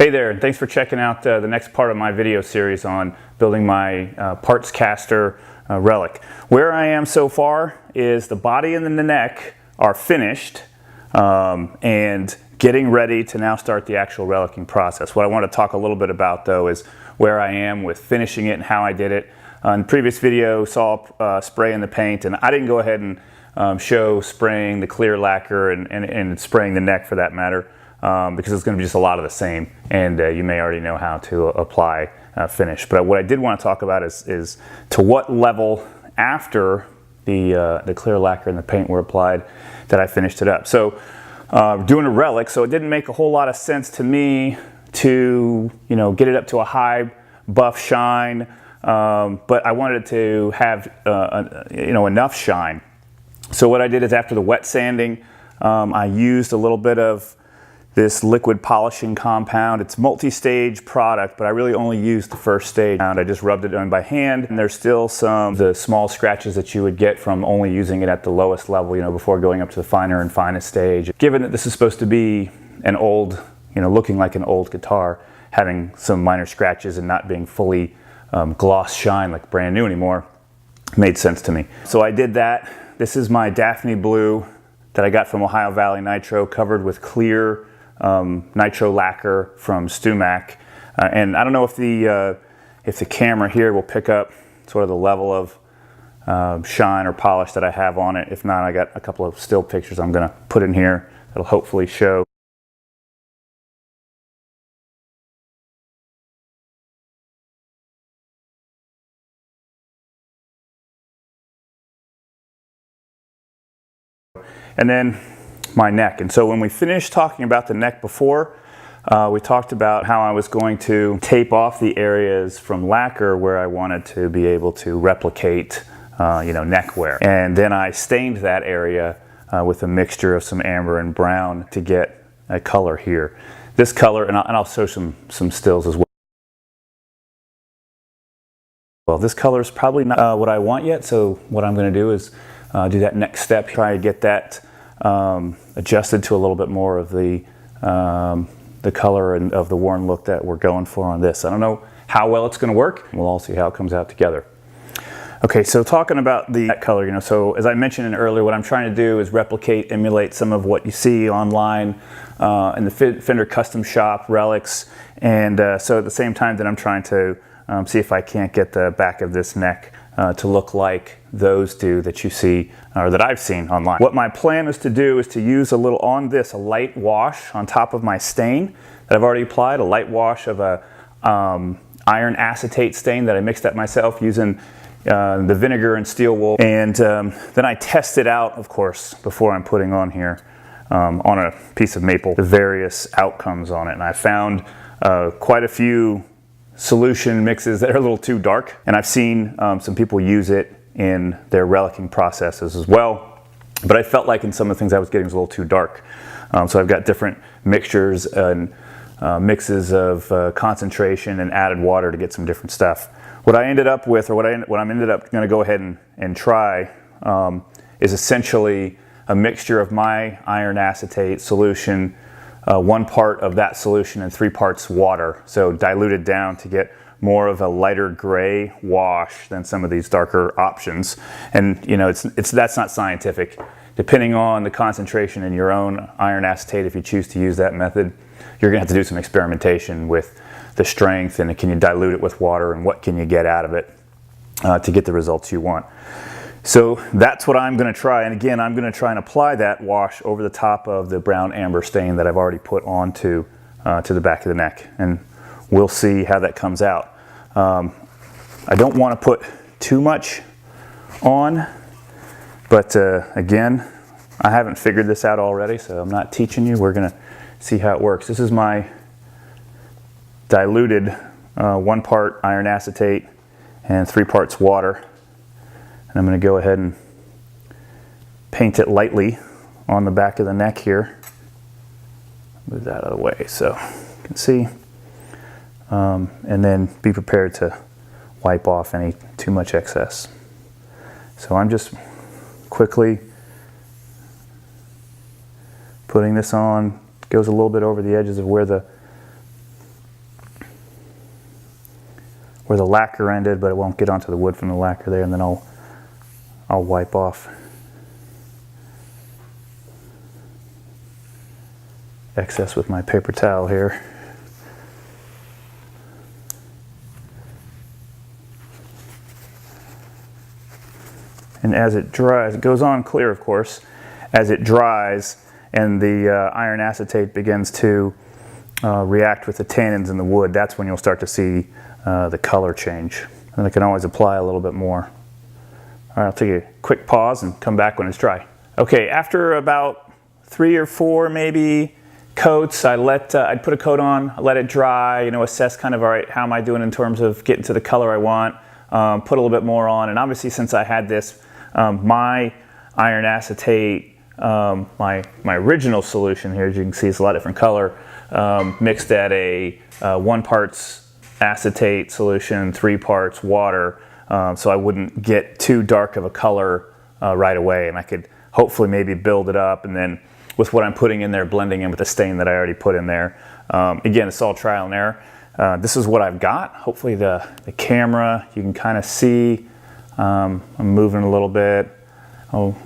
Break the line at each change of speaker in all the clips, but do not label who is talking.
Hey there, and thanks for checking out the next part of my video series on building my Partscaster Relic. Where I am so far is the body and the neck are finished and getting ready to now start the actual relicing process. What I want to talk a little bit about though is where I am with finishing it and how I did it. In the previous video saw spraying the paint, and I didn't go ahead and show spraying the clear lacquer and spraying the neck for that matter. Because it's going to be just a lot of the same, and you may already know how to apply finish. But what I did want to talk about is to what level after the clear lacquer and the paint were applied that I finished it up. So doing a relic, so it didn't make a whole lot of sense to me to get it up to a high buff shine, but I wanted it to have enough shine. So what I did is after the wet sanding, I used a little bit of this liquid polishing compound. It's multi-stage product, but I really only used the first stage. I just rubbed it on by hand, and there's still some of the small scratches that you would get from only using it at the lowest level, before going up to the finer and finest stage. Given that this is supposed to be an old, looking like an old guitar, having some minor scratches and not being fully gloss shine like brand new anymore, made sense to me. So I did that. This is my Daphne blue that I got from Ohio Valley Nitro, covered with clear nitro lacquer from Stumac, and I don't know if the camera here will pick up sort of the level of shine or polish that I have on it. If not, I got a couple of still pictures I'm going to put in here that'll hopefully show. And then my neck. And so when we finished talking about the neck before, we talked about how I was going to tape off the areas from lacquer where I wanted to be able to replicate neck wear. And then I stained that area with a mixture of some amber and brown to get a color here. This color, and I'll show some stills as well. Well, this color is probably not what I want yet, so what I'm going to do is do that next step, try to get that adjusted to a little bit more of the color and of the worn look that we're going for on this. I don't know how well it's going to work. We'll all see how it comes out together. Okay, so talking about the color, so as I mentioned earlier, what I'm trying to do is replicate, emulate some of what you see online in the Fender Custom Shop, Relics, and so at the same time that I'm trying to see if I can't get the back of this neck to look like those do that you see or that I've seen online. What my plan is to do is to use a light wash on top of my stain that I've already applied, a light wash of a iron acetate stain that I mixed up myself using the vinegar and steel wool, and then I test it out, of course, before I'm putting on here on a piece of maple the various outcomes on it. And I found quite a few solution mixes that are a little too dark, and I've seen some people use it in their relicing processes as well, but I felt like in some of the things I was getting was a little too dark. So I've got different mixtures and mixes of concentration and added water to get some different stuff. What I ended up with, or what I'm ended up going to go ahead and try is essentially a mixture of my iron acetate solution, 1 part of that solution and 3 parts water, so diluted down to get more of a lighter gray wash than some of these darker options. And that's not scientific. Depending on the concentration in your own iron acetate, if you choose to use that method, you're gonna have to do some experimentation with the strength and can you dilute it with water and what can you get out of it to get the results you want. So that's what I'm going to try, and again I'm going to try and apply that wash over the top of the brown amber stain that I've already put onto to the back of the neck, and we'll see how that comes out. I don't want to put too much on, but again, I haven't figured this out already, so I'm not teaching you. We're going to see how it works. This is my diluted 1 part iron acetate and 3 parts water. And I'm going to go ahead and paint it lightly on the back of the neck here. Move that out of the way so you can see. And then be prepared to wipe off any too much excess. So I'm just quickly putting this on. Goes a little bit over the edges of where the where the lacquer ended, but it won't get onto the wood from the lacquer there, and then I'll wipe off excess with my paper towel here. And as it dries, it goes on clear, of course. As it dries and the iron acetate begins to react with the tannins in the wood, that's when you'll start to see the color change. And I can always apply a little bit more. All right, I'll take a quick pause and come back when it's dry. Okay, after about 3 or 4 maybe coats, I'd put a coat on, let it dry, you know, assess kind of, all right, how am I doing in terms of getting to the color I want, put a little bit more on. And obviously, since I had this, my iron acetate, my original solution here, as you can see, it's a lot different color, mixed at a 1 parts acetate solution, 3 parts water, so I wouldn't get too dark of a color right away, and I could hopefully maybe build it up, and then with what I'm putting in there, blending in with the stain that I already put in there. Again, it's all trial and error. This is what I've got. Hopefully the camera, you can kind of see, I'm moving a little bit. I'll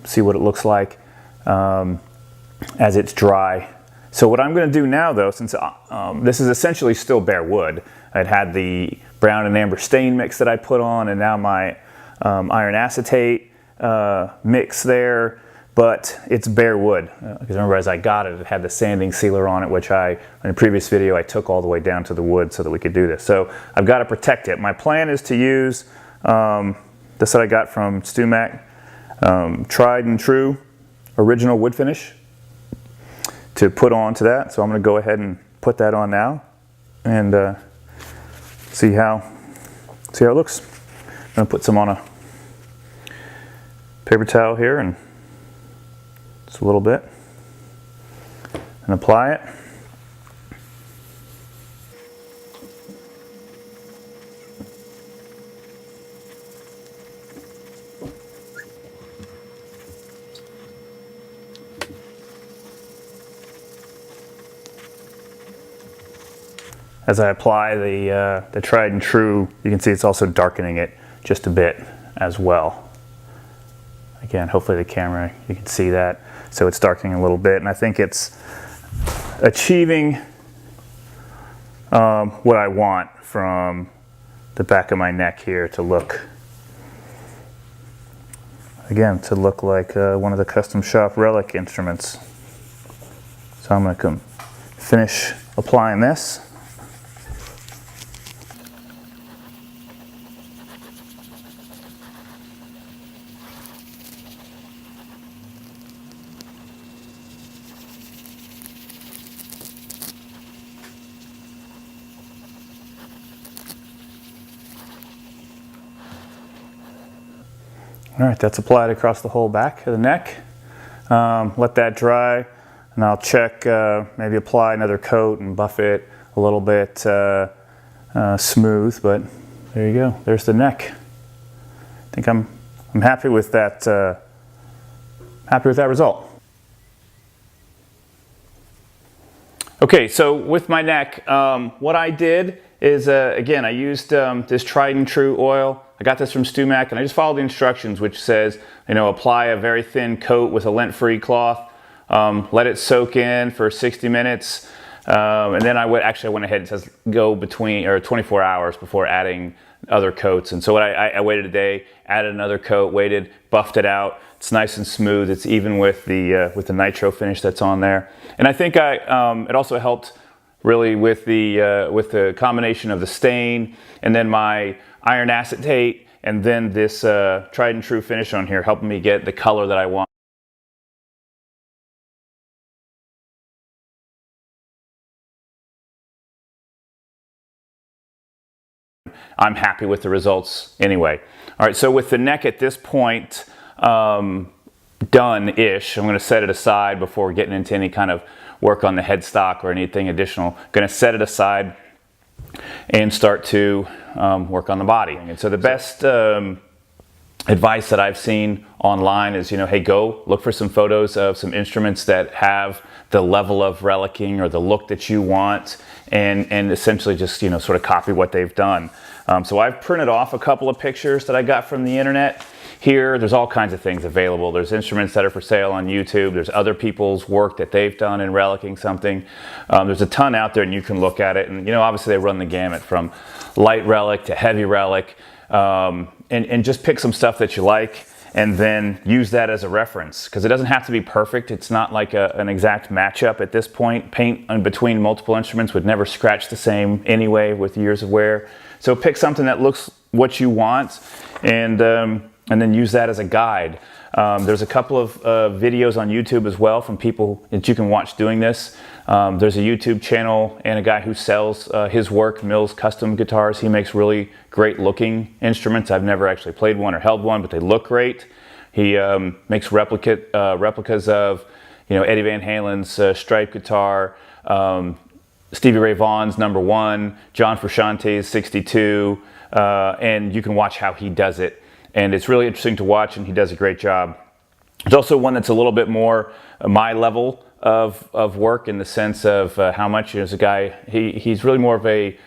see what it looks like as it's dry. So what I'm going to do now, though, since this is essentially still bare wood, I'd had the brown and amber stain mix that I put on, and now my iron acetate mix there, but it's bare wood. Because remember, as I got it, it had the sanding sealer on it, which in a previous video, I took all the way down to the wood so that we could do this. So I've got to protect it. My plan is to use this that I got from StewMac, tried and true original wood finish, to put on to that. So I'm going to go ahead and put that on now and see how it looks. I'm going to put some on a paper towel here and just a little bit and apply it. As I apply the tried and true, you can see it's also darkening it just a bit as well. Again, hopefully the camera, you can see that. So it's darkening a little bit, and I think it's achieving what I want from the back of my neck here to look, again, to look like one of the custom shop Relic instruments. So I'm going to finish applying this. All right, that's applied across the whole back of the neck. Let that dry, and I'll check, maybe apply another coat and buff it a little bit smooth, but there you go. There's the neck. I think I'm happy with that, result. Okay, so with my neck, what I did is, again, I used this tried and true oil. I got this from StewMac, and I just followed the instructions, which says, you know, apply a very thin coat with a lint-free cloth, let it soak in for 60 minutes, and then I went ahead, it says go between, or 24 hours before adding other coats. And so I waited a day, added another coat, waited, buffed it out. It's nice and smooth. It's even with the nitro finish that's on there. And I think it also helped really with the combination of the stain and then my iron acetate and then this tried and true finish on here, helping me get the color that I want. I'm happy with the results anyway. All right, so with the neck at this point done-ish, I'm going to set it aside before getting into any kind of work on the headstock or anything additional. I'm going to set it aside and start to work on the body. And so the best advice that I've seen online is, you know, hey, go look for some photos of some instruments that have the level of relicing or the look that you want, and essentially just, you know, sort of copy what they've done. So I've printed off a couple of pictures that I got from the internet. Here, there's all kinds of things available. There's instruments that are for sale on YouTube. There's other people's work that they've done in relicing something. There's a ton out there, and you can look at it. And, you know, obviously they run the gamut from light relic to heavy relic, and just pick some stuff that you like, and then use that as a reference, because it doesn't have to be perfect. It's not like an exact matchup at this point. Paint in between multiple instruments would never scratch the same anyway with years of wear. So pick something that looks what you want, and then use that as a guide. There's a couple of videos on YouTube as well from people that you can watch doing this. There's a YouTube channel and a guy who sells his work, Mills Custom Guitars. He makes really great looking instruments. I've never actually played one or held one, but they look great. He makes replicas of, you know, Eddie Van Halen's Stripe guitar, Stevie Ray Vaughan's number 1, John Frusciante's 62, and you can watch how he does it. And it's really interesting to watch, and he does a great job. There's also one that's a little bit more my level of work, in the sense of how much, you know, as a guy, he's really more of a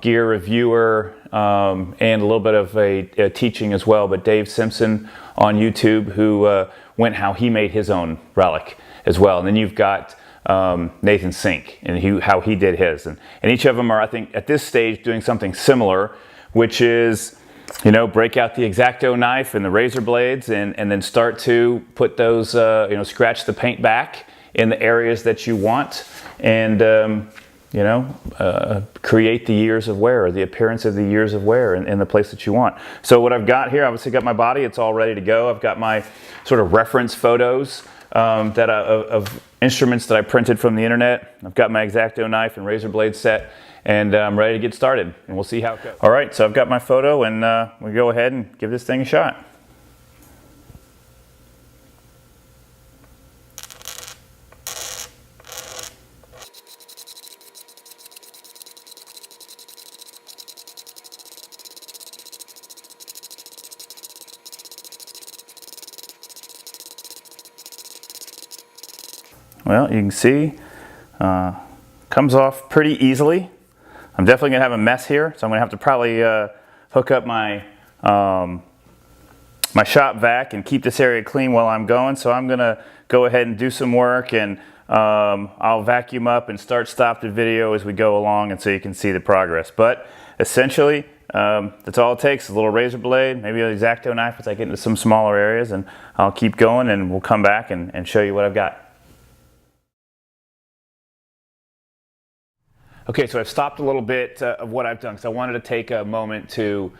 gear reviewer, and a little bit of a teaching as well. But Dave Simpson on YouTube, who went how he made his own relic as well. And then you've got Nathan Sink and how he did his. And each of them are, I think, at this stage doing something similar, which is, you know, break out the X-Acto knife and the razor blades, and then start to put those, you know, scratch the paint back in the areas that you want, and, you know, create the years of wear, or the appearance of the years of wear in the place that you want. So what I've got here, obviously got my body, it's all ready to go. I've got my sort of reference photos of instruments that I printed from the internet. I've got my X-Acto knife and razor blade set, and I'm ready to get started, and we'll see how it goes. All right, so I've got my photo, and we'll go ahead and give this thing a shot. Well, you can see, comes off pretty easily. I'm definitely gonna have a mess here, so I'm gonna have to probably hook up my my shop vac and keep this area clean while I'm going. So I'm gonna go ahead and do some work, and I'll vacuum up and stop the video as we go along, and so you can see the progress. But essentially, that's all it takes, a little razor blade, maybe an X-Acto knife as I get into some smaller areas, and I'll keep going, and we'll come back and show you what I've got. Okay, so I've stopped a little bit of what I've done, because I wanted to take a moment to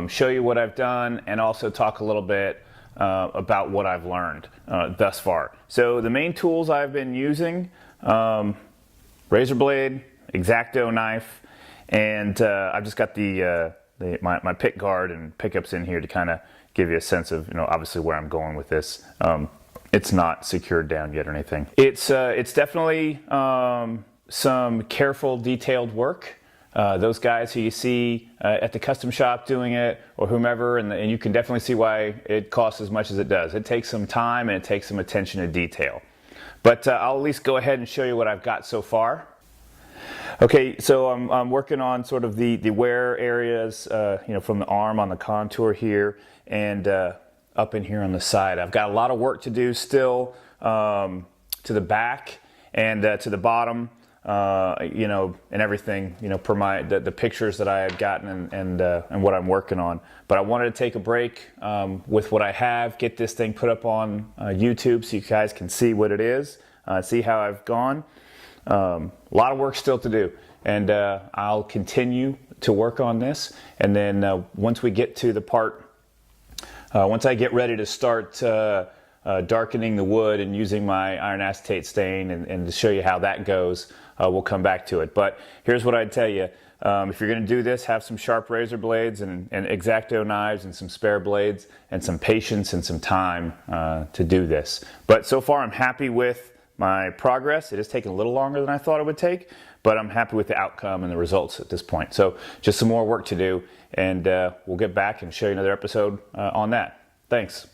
show you what I've done, and also talk a little bit about what I've learned thus far. So the main tools I've been using, razor blade, X-Acto knife, and I've just got my pick guard and pickups in here to kind of give you a sense of, you know, obviously where I'm going with this. It's not secured down yet or anything. It's definitely some careful, detailed work. Those guys who you see at the custom shop doing it, or whomever, and you can definitely see why it costs as much as it does. It takes some time, and it takes some attention to detail. But I'll at least go ahead and show you what I've got so far. Okay, so I'm working on sort of the wear areas, you know, from the arm on the contour here, and up in here on the side. I've got a lot of work to do still, to the back and to the bottom. You know, and everything, you know, per the pictures that I had gotten, and what I'm working on. But I wanted to take a break with what I have, get this thing put up on YouTube so you guys can see what it is, see how I've gone. A lot of work still to do, and I'll continue to work on this. And then once we get to the part, once I get ready to start darkening the wood and using my iron acetate stain, and to show you how that goes, we'll come back to it. But here's what I'd tell you. If you're going to do this, have some sharp razor blades and X-Acto knives and some spare blades, and some patience and some time to do this. But so far I'm happy with my progress. It has taken a little longer than I thought it would take, but I'm happy with the outcome and the results at this point. So just some more work to do, and we'll get back and show you another episode on that. Thanks.